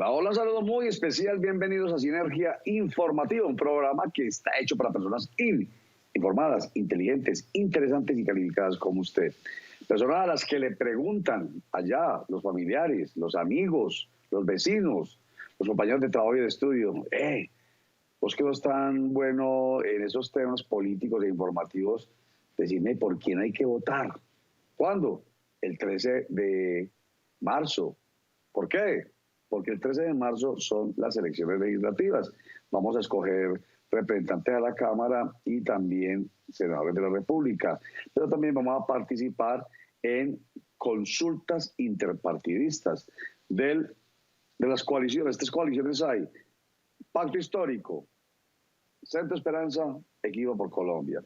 Hola, hola, saludo muy especial. Bienvenidos a Sinergia Informativa, un programa que está hecho para personas informadas, inteligentes, interesantes y calificadas como usted. Personas a las que le preguntan allá, los familiares, los amigos, los vecinos, los compañeros de trabajo y de estudio, vos que no es tan bueno en esos temas políticos e informativos, decime por quién hay que votar. ¿Cuándo? El 13 de marzo. ¿Por qué? Porque el 13 de marzo son las elecciones legislativas. Vamos a escoger representantes a la Cámara y también senadores de la República. Pero también vamos a participar en consultas interpartidistas de las coaliciones. Estas coaliciones hay: Pacto Histórico, Centro Esperanza, Equipo por Colombia.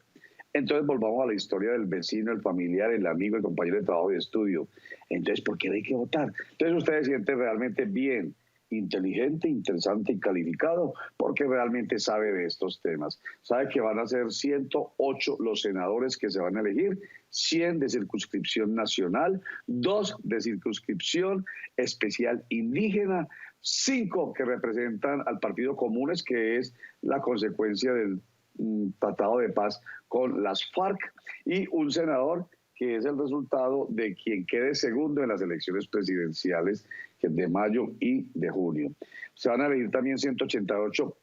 Entonces volvamos a la historia del vecino, el familiar, el amigo, el compañero de trabajo y de estudio. Entonces, ¿por qué hay que votar? Entonces usted se siente realmente bien, inteligente, interesante y calificado, porque realmente sabe de estos temas. Sabe que van a ser 108 los senadores que se van a elegir, 100 de circunscripción nacional, 2 de circunscripción especial indígena, 5 que representan al Partido Comunes, que es la consecuencia del tratado de paz con las FARC, y un senador que es el resultado de quien quede segundo en las elecciones presidenciales de mayo y de junio. Se van a elegir también 188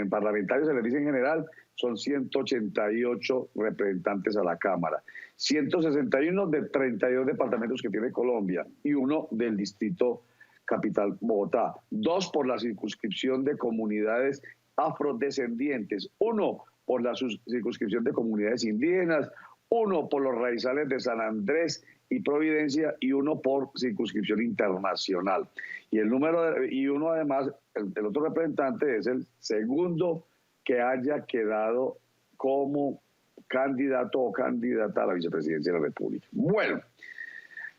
parlamentarios, se les dice en general, son 188 representantes a la Cámara, 161 de 32 departamentos que tiene Colombia y uno del distrito capital Bogotá, 2 por la circunscripción de comunidades afrodescendientes, 1 por la circunscripción de comunidades indígenas, 1 por los raizales de San Andrés y Providencia y 1 por circunscripción internacional. Y el número y uno además, el otro representante es el segundo que haya quedado como candidato o candidata a la vicepresidencia de la República. Bueno,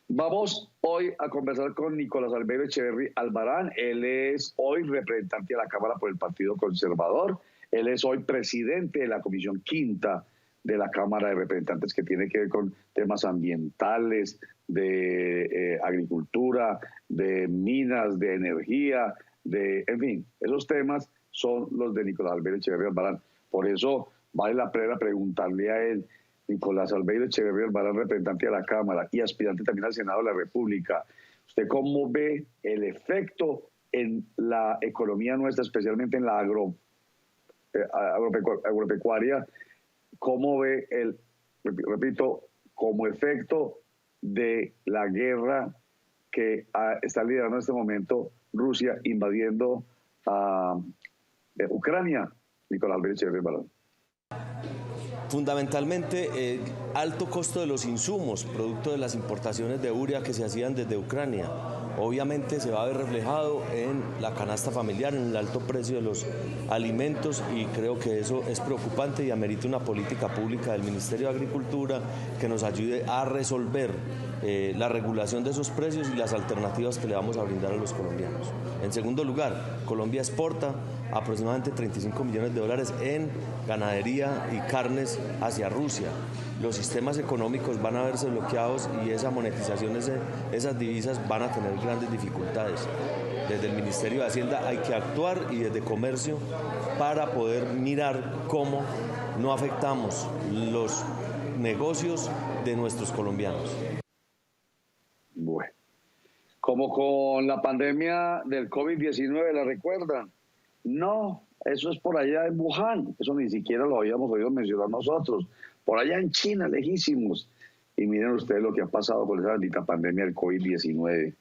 vamos hoy a conversar con Nicolás Albeiro Echeverry Albarán. Él es hoy representante de la Cámara por el Partido Conservador. Él es hoy presidente de la Comisión Quinta de la Cámara de Representantes, que tiene que ver con temas ambientales, de agricultura, de minas, de energía, en fin, esos temas son los de Nicolás Albeiro Echeverry Albarán. Por eso vale la pena preguntarle a él. Nicolás Albeiro Echeverry Albarán, representante de la Cámara y aspirante también al Senado de la República, ¿usted cómo ve el efecto en la economía nuestra, especialmente en la agropecuaria? ¿Cómo ve repito, como efecto de la guerra que está liderando en este momento Rusia invadiendo a Ucrania? Nicolás Albeiro Echeverry Albarán. Fundamentalmente, alto costo de los insumos, producto de las importaciones de urea que se hacían desde Ucrania. Obviamente se va a ver reflejado en la canasta familiar, en el alto precio de los alimentos, y creo que eso es preocupante y amerita una política pública del Ministerio de Agricultura que nos ayude a resolver la regulación de esos precios y las alternativas que le vamos a brindar a los colombianos. En segundo lugar, Colombia exporta aproximadamente 35 millones de dólares en ganadería y carnes hacia Rusia. Los sistemas económicos van a verse bloqueados y esa monetización, esas divisas van a tener grandes dificultades. Desde el Ministerio de Hacienda hay que actuar, y desde Comercio, para poder mirar cómo no afectamos los negocios de nuestros colombianos. Bueno, como con la pandemia del COVID-19, ¿la recuerdan? No, eso es por allá en Wuhan, eso ni siquiera lo habíamos oído mencionar nosotros, por allá en China, lejísimos. Y miren ustedes lo que ha pasado con esa bendita pandemia del COVID-19.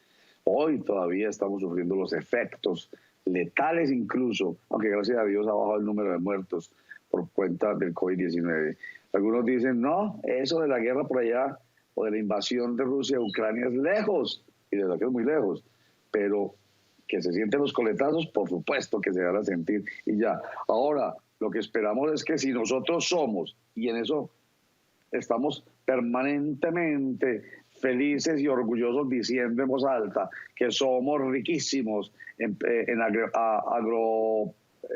Hoy todavía estamos sufriendo los efectos letales incluso, aunque gracias a Dios ha bajado el número de muertos por cuenta del COVID-19. Algunos dicen, no, eso de la guerra por allá o de la invasión de Rusia a Ucrania es lejos, y de verdad que es muy lejos, pero que se sienten los coletazos, por supuesto que se van a sentir, y ya. Ahora, lo que esperamos es que si nosotros somos, y en eso estamos permanentemente felices y orgullosos diciendo en voz alta que somos riquísimos en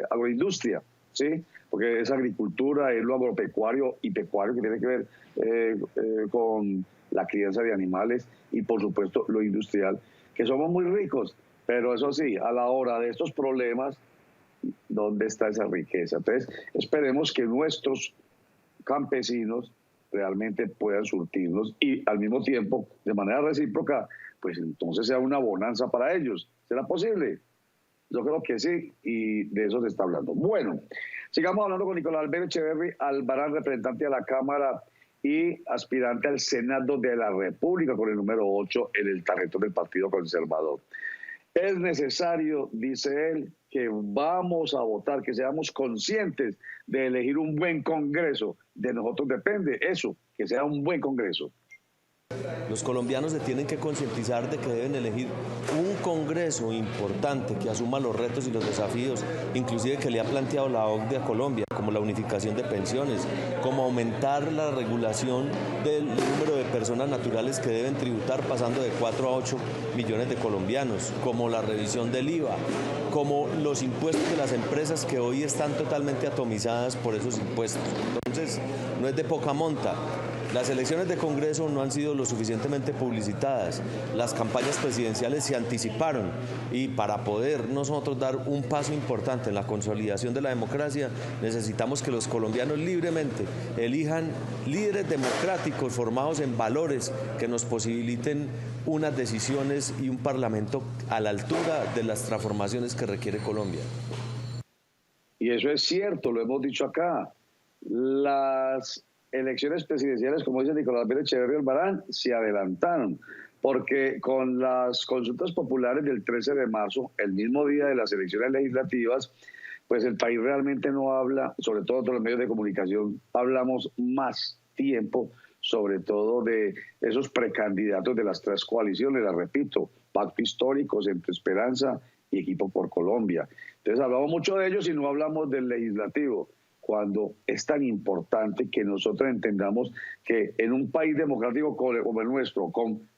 agroindustria, ¿sí? Porque es agricultura, es lo agropecuario y pecuario que tiene que ver con la crianza de animales, y por supuesto lo industrial, que somos muy ricos. Pero eso sí, a la hora de estos problemas, ¿dónde está esa riqueza? Entonces, esperemos que nuestros campesinos realmente puedan surtirnos y al mismo tiempo, de manera recíproca, pues entonces sea una bonanza para ellos. ¿Será posible? Yo creo que sí, y de eso se está hablando. Bueno, sigamos hablando con Nicolás Alberto Echeverry Albarán, representante de la Cámara y aspirante al Senado de la República con el número 8 en el tarjetón del Partido Conservador. Es necesario, dice él, que vamos a votar, que seamos conscientes de elegir un buen Congreso. De nosotros depende eso, que sea un buen Congreso. Los colombianos se tienen que concientizar de que deben elegir un Congreso importante que asuma los retos y los desafíos, inclusive que le ha planteado la OCDE a Colombia, como la unificación de pensiones, como aumentar la regulación del número de personas naturales que deben tributar, pasando de 4 a 8 millones de colombianos, como la revisión del IVA, como los impuestos de las empresas que hoy están totalmente atomizadas por esos impuestos. Entonces, no es de poca monta. Las elecciones de Congreso no han sido lo suficientemente publicitadas, las campañas presidenciales se anticiparon y para poder nosotros dar un paso importante en la consolidación de la democracia necesitamos que los colombianos libremente elijan líderes democráticos formados en valores que nos posibiliten unas decisiones y un parlamento a la altura de las transformaciones que requiere Colombia. Y eso es cierto, lo hemos dicho acá. Las elecciones presidenciales, como dice Nicolás Alberto Echeverry Albarán, se adelantaron, porque con las consultas populares del 13 de marzo, el mismo día de las elecciones legislativas, pues el país realmente no habla, sobre todo todos los medios de comunicación, hablamos más tiempo, sobre todo de esos precandidatos de las tres coaliciones, la repito, Pacto Histórico, Centro Esperanza y Equipo por Colombia. Entonces hablamos mucho de ellos y no hablamos del legislativo, cuando es tan importante que nosotros entendamos que en un país democrático como el nuestro, con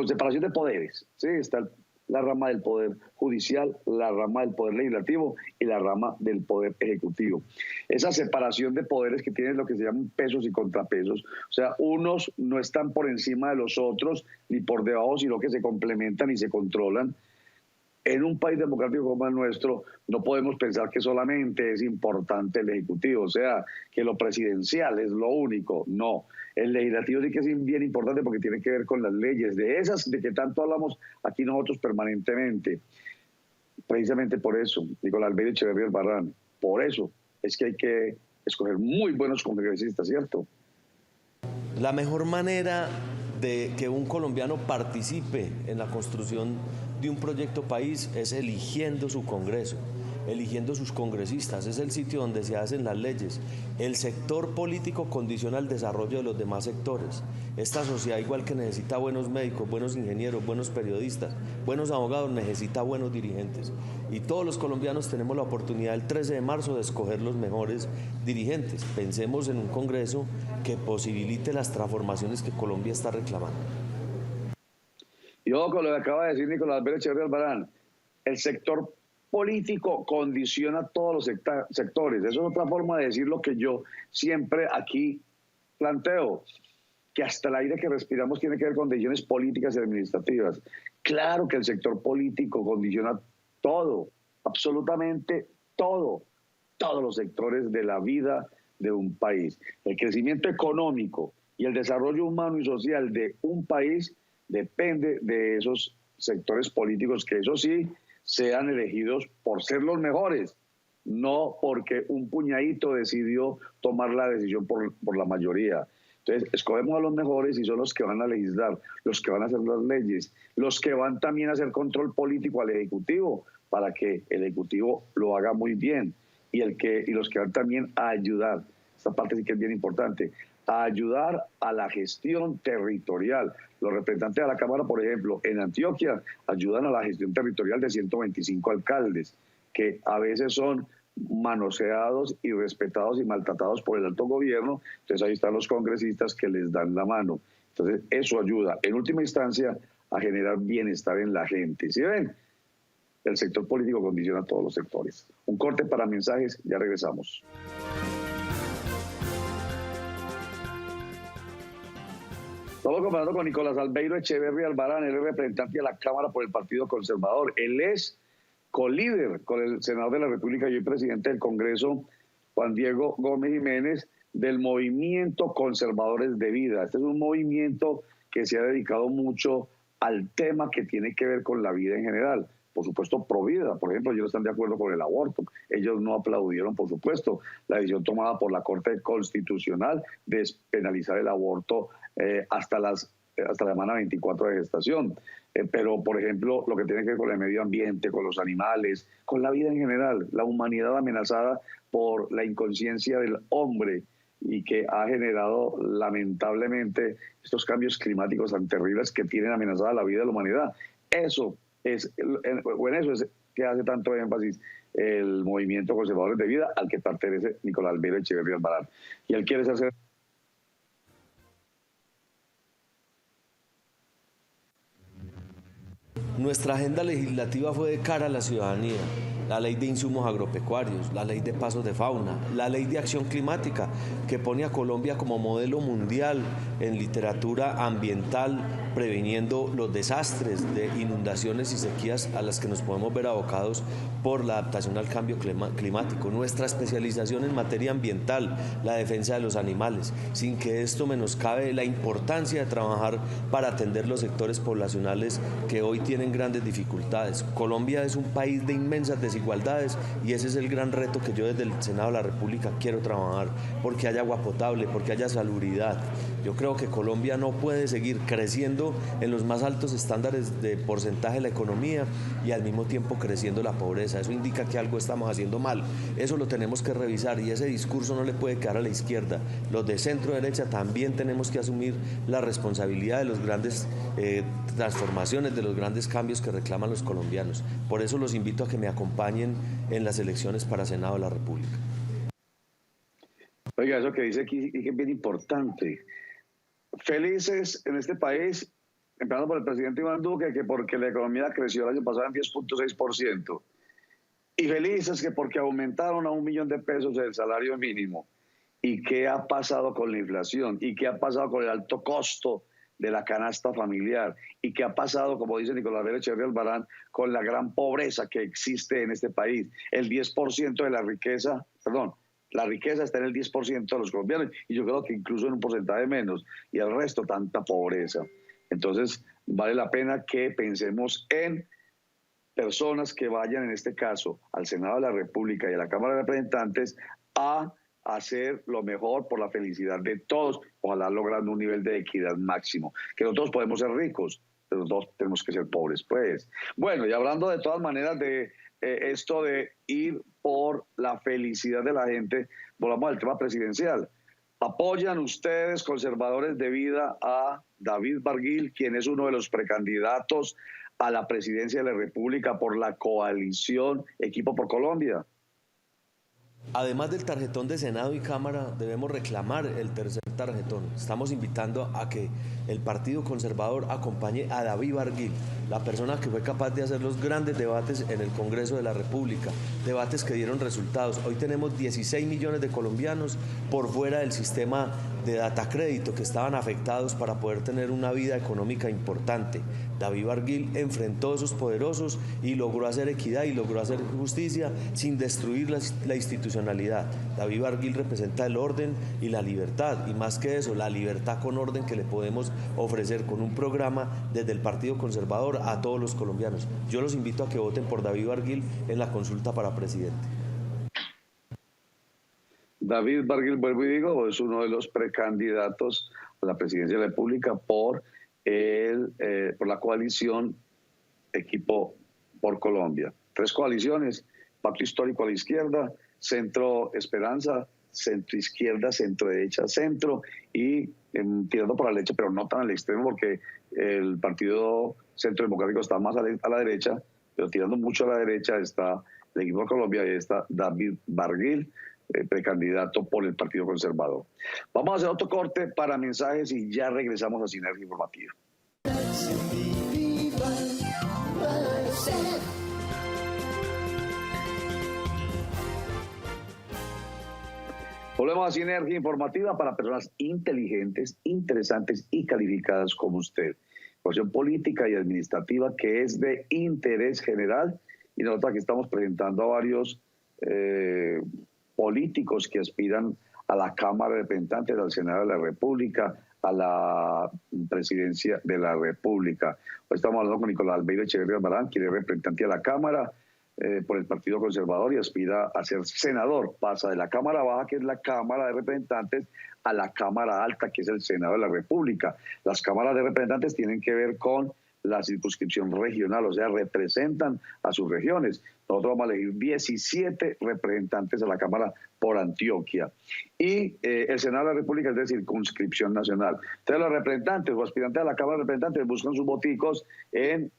separación de poderes, ¿sí? Está la rama del poder judicial, la rama del poder legislativo y la rama del poder ejecutivo. Esa separación de poderes que tienen lo que se llaman pesos y contrapesos, o sea, unos no están por encima de los otros ni por debajo, sino que se complementan y se controlan. En un país democrático como el nuestro, no podemos pensar que solamente es importante el Ejecutivo, o sea, que lo presidencial es lo único. No, el legislativo sí que es bien importante porque tiene que ver con las leyes, de esas de que tanto hablamos aquí nosotros permanentemente. Precisamente por eso, Nicolás Alberto Echeverry Albarán, por eso es que hay que escoger muy buenos congresistas, ¿cierto? La mejor manera de que un colombiano participe en la construcción de un proyecto país es eligiendo su Congreso, eligiendo sus congresistas, es el sitio donde se hacen las leyes. El sector político condiciona el desarrollo de los demás sectores. Esta sociedad, igual que necesita buenos médicos, buenos ingenieros, buenos periodistas, buenos abogados, necesita buenos dirigentes. Y todos los colombianos tenemos la oportunidad el 13 de marzo de escoger los mejores dirigentes. Pensemos en un Congreso que posibilite las transformaciones que Colombia está reclamando. Y ojo con lo que acaba de decir Nicolás Alberto Echeverry Albarán, el sector político condiciona todos los sectores. Eso es otra forma de decir lo que yo siempre aquí planteo, que hasta el aire que respiramos tiene que ver con decisiones políticas y administrativas. Claro que el sector político condiciona todo, absolutamente todo, todos los sectores de la vida de un país. El crecimiento económico y el desarrollo humano y social de un país depende de esos sectores políticos que, eso sí, sean elegidos por ser los mejores, no porque un puñadito decidió tomar la decisión por la mayoría. Entonces, escogemos a los mejores y son los que van a legislar, los que van a hacer las leyes, los que van también a hacer control político al Ejecutivo, para que el Ejecutivo lo haga muy bien, y los que van también a ayudar. Esta parte sí que es bien importante, a ayudar a la gestión territorial. Los representantes de la Cámara, por ejemplo, en Antioquia, ayudan a la gestión territorial de 125 alcaldes, que a veces son manoseados y respetados y maltratados por el alto gobierno. Entonces ahí están los congresistas que les dan la mano. Entonces eso ayuda, en última instancia, a generar bienestar en la gente. ¿Sí ven? El sector político condiciona a todos los sectores. Un corte para mensajes, ya regresamos. Estamos conversando con Nicolás Albeiro Echeverría Albarán, él es representante de la Cámara por el Partido Conservador. Él es colíder con el senador de la República y hoy presidente del Congreso, Juan Diego Gómez Jiménez, del movimiento Conservadores de Vida. Este es un movimiento que se ha dedicado mucho al tema que tiene que ver con la vida en general. Por supuesto, pro vida. Por ejemplo, ellos no están de acuerdo con el aborto. Ellos no aplaudieron, por supuesto, la decisión tomada por la Corte Constitucional de despenalizar el aborto hasta la semana 24 de gestación. Pero, por ejemplo, lo que tiene que ver con el medio ambiente, con los animales, con la vida en general, la humanidad amenazada por la inconsciencia del hombre y que ha generado lamentablemente estos cambios climáticos tan terribles que tienen amenazada la vida de la humanidad. En eso es que hace tanto énfasis el movimiento Conservadores de Vida, al que pertenece Nicolás Albeiro Echeverría Albarán. Y él quiere hacer... Nuestra agenda legislativa fue de cara a la ciudadanía. La ley de insumos agropecuarios, la ley de pasos de fauna, la ley de acción climática, que pone a Colombia como modelo mundial en literatura ambiental, previniendo los desastres de inundaciones y sequías a las que nos podemos ver abocados por la adaptación al cambio climático. Nuestra especialización en materia ambiental, la defensa de los animales, sin que esto menoscabe la importancia de trabajar para atender los sectores poblacionales que hoy tienen grandes dificultades. Colombia es un país de inmensas desigualdades y ese es el gran reto que yo desde el Senado de la República quiero trabajar, porque haya agua potable, porque haya salubridad. Yo creo que Colombia no puede seguir creciendo en los más altos estándares de porcentaje de la economía y al mismo tiempo creciendo la pobreza. Eso indica que algo estamos haciendo mal. Eso lo tenemos que revisar y ese discurso no le puede quedar a la izquierda. Los de centro derecha también tenemos que asumir la responsabilidad de las grandes transformaciones, de los grandes cambios que reclaman los colombianos. Por eso los invito a que me acompañen en las elecciones para Senado de la República. Oiga, eso que dice aquí es bien importante. Felices en este país, empezando por el presidente Iván Duque, que porque la economía creció el año pasado en 10.6%. Y felices que porque aumentaron a $1 millón el salario mínimo. ¿Y qué ha pasado con la inflación? ¿Y qué ha pasado con el alto costo de la canasta familiar? ¿Y qué ha pasado, como dice Nicolás Albeiro Echeverría Albarán, con la gran pobreza que existe en este país? El 10% de la riqueza, la riqueza está en el 10% de los colombianos y yo creo que incluso en un porcentaje menos, y el resto tanta pobreza. Entonces vale la pena que pensemos en personas que vayan, en este caso, al Senado de la República y a la Cámara de Representantes a hacer lo mejor por la felicidad de todos, ojalá logrando un nivel de equidad máximo. Que nosotros podemos ser ricos, pero nosotros tenemos que ser pobres, pues. Bueno, y hablando de todas maneras de esto de ir por la felicidad de la gente, volvamos al tema presidencial. ¿Apoyan ustedes, Conservadores de Vida, a David Barguil, quien es uno de los precandidatos a la presidencia de la República por la coalición Equipo por Colombia? Además del tarjetón de Senado y Cámara, debemos reclamar el tercer tarjetón. Estamos invitando a que el Partido Conservador acompañe a David Barguil, la persona que fue capaz de hacer los grandes debates en el Congreso de la República, debates que dieron resultados. Hoy tenemos 16 millones de colombianos por fuera del sistema de datacrédito que estaban afectados para poder tener una vida económica importante. David Barguil enfrentó a esos poderosos y logró hacer equidad y logró hacer justicia sin destruir la institucionalidad. David Barguil representa el orden y la libertad, y más que eso, la libertad con orden que le podemos ofrecer con un programa desde el Partido Conservador a todos los colombianos. Yo los invito a que voten por David Barguil en la consulta para presidente. David Barguil, vuelvo y digo, es uno de los precandidatos a la presidencia de la República por la coalición Equipo por Colombia. 3 coaliciones: Pacto Histórico a la izquierda, Centro Esperanza, Centro Izquierda, Centro Derecha, Centro, y tirando por la derecha, pero no tan al extremo, porque el Partido Centro Democrático está más a la derecha, pero tirando mucho a la derecha está el Equipo por Colombia y está David Barguil, precandidato por el Partido Conservador. Vamos a hacer otro corte para mensajes y ya regresamos a Sinergia Informativa. Volvemos a Sinergia Informativa para personas inteligentes, interesantes y calificadas como usted. Información política y administrativa que es de interés general. Y nosotros aquí estamos presentando a varios políticos que aspiran a la Cámara de Representantes, al Senado de la República, a la Presidencia de la República. Hoy estamos hablando con Nicolás Albeiro Echeverría Albarán, quien es representante a la Cámara por el Partido Conservador y aspira a ser senador. Pasa de la Cámara Baja, que es la Cámara de Representantes, a la Cámara Alta, que es el Senado de la República. Las cámaras de representantes tienen que ver con la circunscripción regional, o sea, representan a sus regiones. Nosotros vamos a elegir 17 representantes a la Cámara por Antioquia. Y el Senado de la República es de circunscripción nacional. Entonces los representantes o aspirantes a la Cámara de Representantes buscan sus voticos en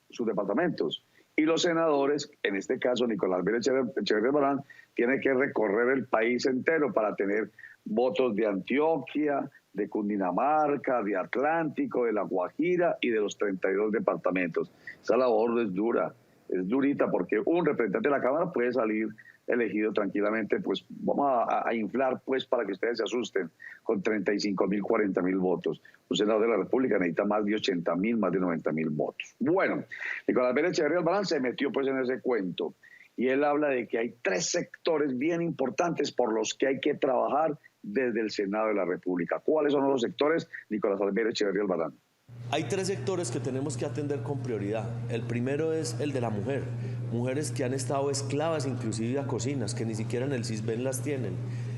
sus departamentos. Y los senadores, en este caso Nicolás Albeiro Echeverría Albarán, tiene que recorrer el país entero para tener votos de Antioquia, de Cundinamarca, de Atlántico, de La Guajira y de los 32 departamentos. Esa labor es dura, es durita, porque un representante de la Cámara puede salir elegido tranquilamente, pues vamos a inflar, pues, para que ustedes se asusten, con 35.000, 40.000 votos. Un senador de la República necesita más de 80.000, más de 90.000 votos. Bueno, Nicolás Albeiro Echeverría Albarán se metió pues en ese cuento, y él habla de que hay 3 sectores bien importantes por los que hay que trabajar desde el Senado de la República. ¿Cuáles son los sectores, Nicolás Albeiro Echeverría Albarán? Hay 3 sectores que tenemos que atender con prioridad. El primero es el de la mujer. Mujeres que han estado esclavas inclusive a cocinas, que ni siquiera en el CISBEN las tienen,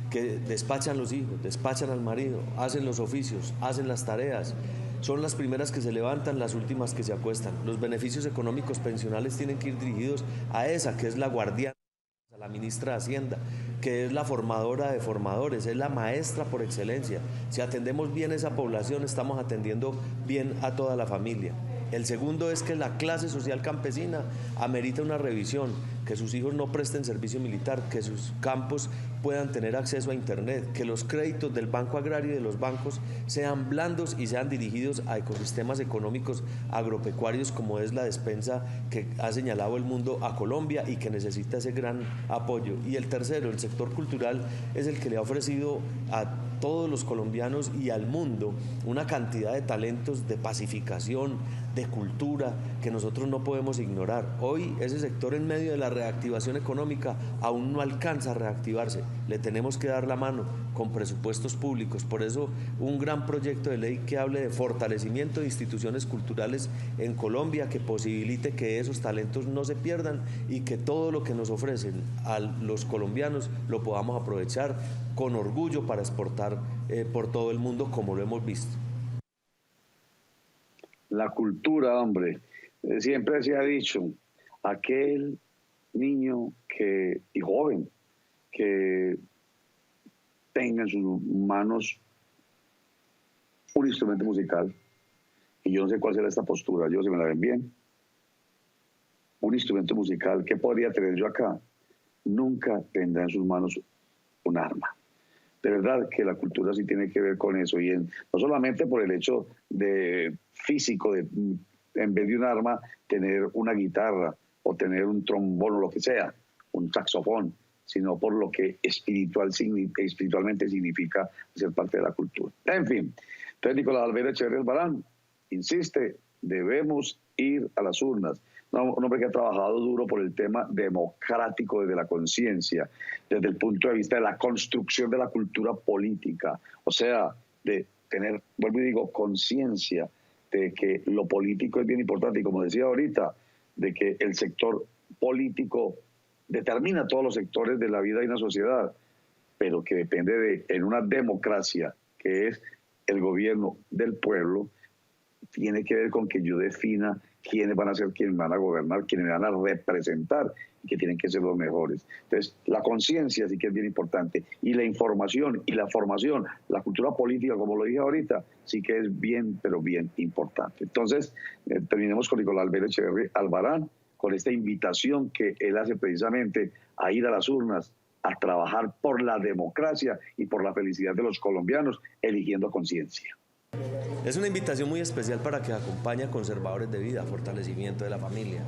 que despachan los hijos, despachan al marido, hacen los oficios, hacen las tareas. Son las primeras que se levantan, las últimas que se acuestan. Los beneficios económicos pensionales tienen que ir dirigidos a esa, que es la guardiana, a la ministra de Hacienda, que es la formadora de formadores, es la maestra por excelencia. Si atendemos bien a esa población, estamos atendiendo bien a toda la familia. El segundo es que la clase social campesina amerita una revisión, que sus hijos no presten servicio militar, que sus campos puedan tener acceso a internet, que los créditos del Banco Agrario y de los bancos sean blandos y sean dirigidos a ecosistemas económicos agropecuarios, como es la despensa que ha señalado el mundo a Colombia y que necesita ese gran apoyo. Y el tercero, el sector cultural, es el que le ha ofrecido a todos los colombianos y al mundo una cantidad de talentos, de pacificación, de cultura, que nosotros no podemos ignorar. Hoy ese sector, en medio de la reactivación económica, aún no alcanza a reactivarse. Le tenemos que dar la mano con presupuestos públicos. Por eso un gran proyecto de ley que hable de fortalecimiento de instituciones culturales en Colombia, que posibilite que esos talentos no se pierdan y que todo lo que nos ofrecen a los colombianos lo podamos aprovechar con orgullo para exportar por todo el mundo, como lo hemos visto. La cultura, hombre, siempre se ha dicho, aquel niño y joven que tenga en sus manos un instrumento musical, y yo no sé cuál será esta postura, yo, si me la ven bien, un instrumento musical, ¿qué podría tener yo acá? Nunca tendrá en sus manos un arma. De verdad que la cultura sí tiene que ver con eso, y no solamente por el hecho de físico, de en vez de un arma tener una guitarra o tener un trombón o lo que sea, un saxofón, sino por lo que espiritualmente significa ser parte de la cultura. En fin, entonces Nicolás Albeiro Echeverría Albarán insiste, debemos ir a las urnas. Un hombre que ha trabajado duro por el tema democrático desde la conciencia, desde el punto de vista de la construcción de la cultura política, o sea, de tener, vuelvo y digo, conciencia de que lo político es bien importante, y como decía ahorita, de que el sector político determina todos los sectores de la vida de una sociedad, pero que depende en una democracia, que es el gobierno del pueblo, tiene que ver con que yo defina quiénes van a ser quienes van a gobernar, quienes me van a representar, y que tienen que ser los mejores. Entonces, la conciencia sí que es bien importante, y la información y la formación, la cultura política, como lo dije ahorita, sí que es bien, pero bien importante. Entonces, terminemos con Nicolás Albeiro Echeverría Albarán, con esta invitación que él hace precisamente a ir a las urnas, a trabajar por la democracia y por la felicidad de los colombianos, eligiendo conciencia. Es una invitación muy especial para que acompañe a Conservadores de Vida, fortalecimiento de la familia,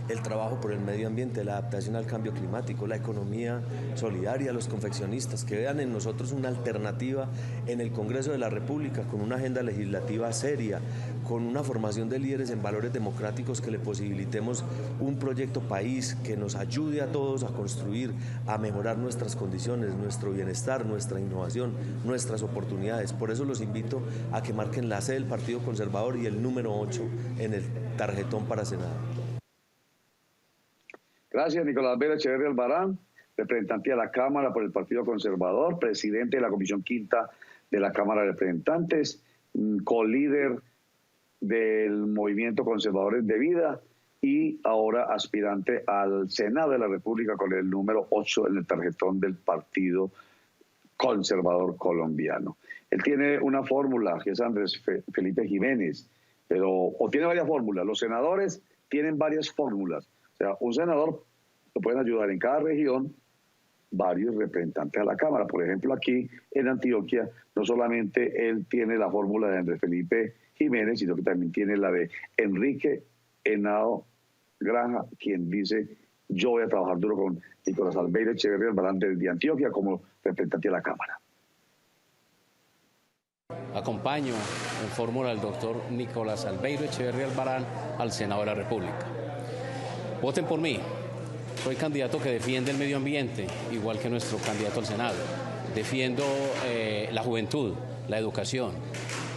el trabajo por el medio ambiente, la adaptación al cambio climático, la economía solidaria, los confeccionistas, que vean en nosotros una alternativa en el Congreso de la República, con una agenda legislativa seria, con una formación de líderes en valores democráticos que le posibilitemos un proyecto país que nos ayude a todos a construir, a mejorar nuestras condiciones, nuestro bienestar, nuestra innovación, nuestras oportunidades. Por eso los invito a que marquen la C del Partido Conservador y el número 8 en el tarjetón para Senado. Gracias, Nicolás Albeiro Echeverría Albarán, representante de la Cámara por el Partido Conservador, presidente de la Comisión Quinta de la Cámara de Representantes, colíder del Movimiento Conservadores de Vida y ahora aspirante al Senado de la República con el número 8 en el tarjetón del Partido Conservador Colombiano. Él tiene una fórmula, que es Andrés Felipe Jiménez, o tiene varias fórmulas. Los senadores tienen varias fórmulas. O sea, un senador lo pueden ayudar en cada región varios representantes a la Cámara. Por ejemplo, aquí en Antioquia, no solamente él tiene la fórmula de Andrés Felipe Jiménez, sino que también tiene la de Enrique Henao Granja, quien dice: yo voy a trabajar duro con Nicolás Albeiro Echeverría Albarán de Antioquia como representante de la Cámara. Acompaño en fórmula al doctor Nicolás Albeiro Echeverría Albarán al Senado de la República. Voten por mí. Soy candidato que defiende el medio ambiente, igual que nuestro candidato al Senado. Defiendo la juventud, la educación,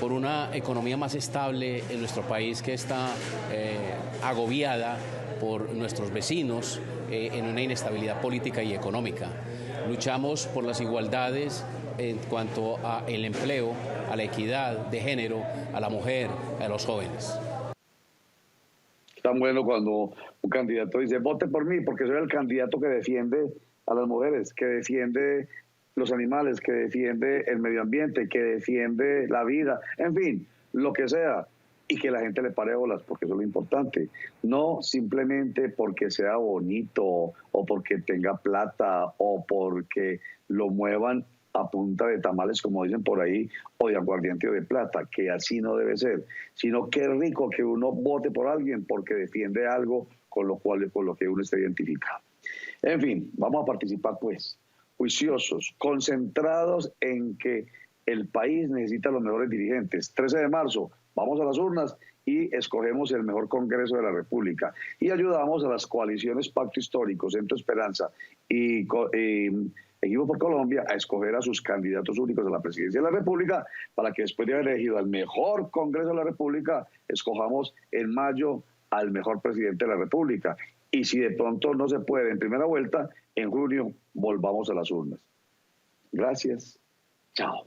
por una economía más estable en nuestro país que está agobiada por nuestros vecinos en una inestabilidad política y económica. Luchamos por las igualdades en cuanto al empleo, a la equidad de género, a la mujer, a los jóvenes. Tan bueno cuando un candidato dice: vote por mí, porque soy el candidato que defiende a las mujeres, que defiende los animales, que defiende el medio ambiente, que defiende la vida, en fin, lo que sea, y que la gente le pare bolas, porque eso es lo importante. No simplemente porque sea bonito, o porque tenga plata, o porque lo muevan a punta de tamales, como dicen por ahí, o de aguardiente o de plata, que así no debe ser, sino que es rico que uno vote por alguien porque defiende algo con lo que uno está identificado. En fin, vamos a participar pues, juiciosos, concentrados en que el país necesita los mejores dirigentes. 13 de marzo, vamos a las urnas y escogemos el mejor Congreso de la República. Y ayudamos a las coaliciones Pacto Histórico, Centro Esperanza y Equipo por Colombia a escoger a sus candidatos únicos a la presidencia de la República, para que después de haber elegido al mejor Congreso de la República, escojamos en mayo al mejor presidente de la República. Y si de pronto no se puede en primera vuelta, en junio volvamos a las urnas. Gracias. Chao.